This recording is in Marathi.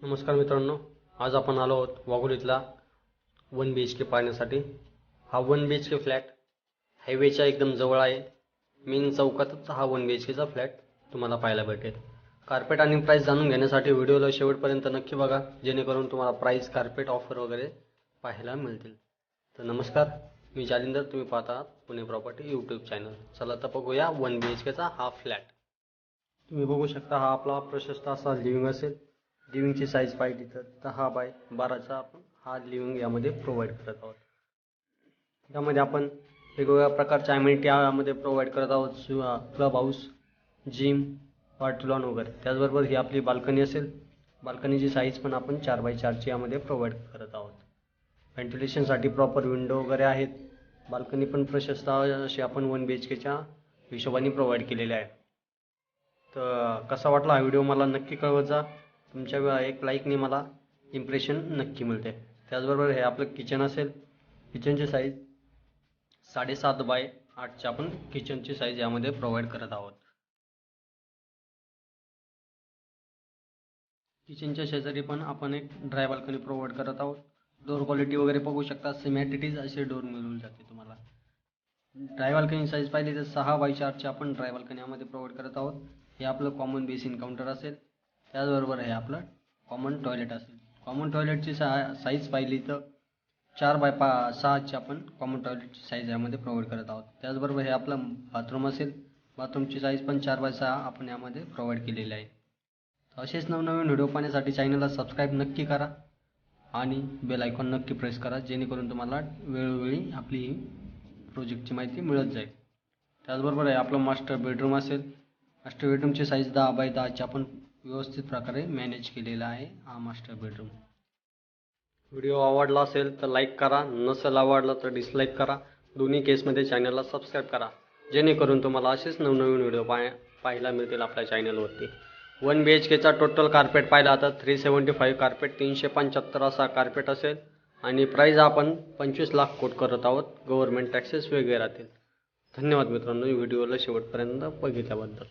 नमस्कार मित्रांनो, आज आपण आलो आहोत वाघोलीतला 1 BHK पाहण्यासाठी। हा 1 BHK फ्लॅट हायवेच्या एकदम जवळ आहे। मेन चौकातच हा 1 BHK चा फ्लॅट तुम्हाला पाहायला भेटेल। कार्पेट आणि प्राइस जाणून घेण्यासाठी व्हिडिओला शेवटपर्यंत नक्की बघा, जेणेकरून तुम्हाला प्राइस, कार्पेट ऑफर वगैरे पाहायला मिळतील। तर नमस्कार, मी जालिंदर, तुम्ही पाहता पुणे प्रॉपर्टी यूट्यूब चॅनल। चला तर बघूया 1 BHK चा हा फ्लॅट। तुम्ही बघू शकता, हा आपला प्रशस्त असा लिव्हिंग असेल। लिव्हिंग ची साईज पाहिली तर 10 बाय 12चा आपण हा लिव्हिंग यामध्ये प्रोव्हाइड करत आहोत। यामध्ये आपण वेगवेगळ्या प्रकारच्या अमेनिटी यामध्ये प्रोव्हाइड करत आहोत, club house, gym, party lawn वगैरे। त्याचबरोबर ही आपली बाल्कनी असेल। बाल्कनीची साईज पण आपण 4 बाय 4ची यामध्ये प्रोव्हाइड करत आहोत। व्हेंटिलेशनसाठी प्रॉपर विंडो वगैरे आहेत। बाल्कनी पण प्रशस्त अशी आपण 1 BHKच्या हिशोबाने प्रोव्हाइड केलेली आहे। तर कसा वाटला हा व्हिडिओ मला नक्की कळवत जा। तुमच्या एक लाईकने मला इम्प्रेशन नक्की मिळते। त्याचबरोबर हे आपलं किचन असेल। किचनची साईज 7.5 बाय 8ची आपण किचनची साईज यामध्ये प्रोव्हाइड करत आहोत। किचनच्या शेजारी पण आपण एक ड्राय बाल्कनी प्रोव्हाइड करत आहोत। डोर क्वालिटी वगैरे बघू शकता, सिमेंटिटीज असे डोर मिळून जाते तुम्हाला। ड्राय बाल्कनी साईज पाहिली तर 6 बाय 4ची आपण ड्राय बाल्कनी यामध्ये प्रोव्हाइड करत आहोत। हे आपलं कॉमन बेसिन काउंटर असेल। त्याचबरोबर हे आपलं कॉमन टॉयलेट असेल। कॉमन टॉयलेटची साईज पाहिली तर 4 बाय 6ची आपण कॉमन टॉयलेटची साईज यामध्ये प्रोव्हाइड करत आहोत। त्याचबरोबर हे आपलं बाथरूम असेल। बाथरूमची साईज पण 4 बाय 6 आपण यामध्ये प्रोव्हाइड केलेली आहे। असेच नवनवीन व्हिडिओ पाहण्यासाठी चॅनलला सबस्क्राईब नक्की करा आणि बेल आयकॉन नक्की प्रेस करा, जेणेकरून तुम्हाला वेळोवेळी आपली प्रोजेक्टची माहिती मिळत जाईल। त्याचबरोबर हे आपलं मास्टर बेडरूम असेल। मास्टर बेडरूमची साईज 10 बाय 10ची आपण व्यवस्थित प्रकारे मॅनेज केलेला आहे हा मास्टर बेडरूम। व्हिडिओ आवडला असेल तर लाईक करा, नसेल आवडला तर डिसलाईक करा। दोन्ही केसमध्ये चॅनलला सबस्क्राईब करा, जेणेकरून तुम्हाला असेच नवनवीन व्हिडिओ पाहायला मिळतील आपल्या चॅनलवरती। 1 BHKचा टोटल कार्पेट पाहिला तर 375 कार्पेट, 375 असा कार्पेट असेल आणि प्राइस आपण 25 लाख कोट करत आहोत। गव्हर्नमेंट टॅक्सेस वेगळे राहतील। धन्यवाद मित्रांनो, व्हिडिओला शेवटपर्यंत बघितल्याबद्दल।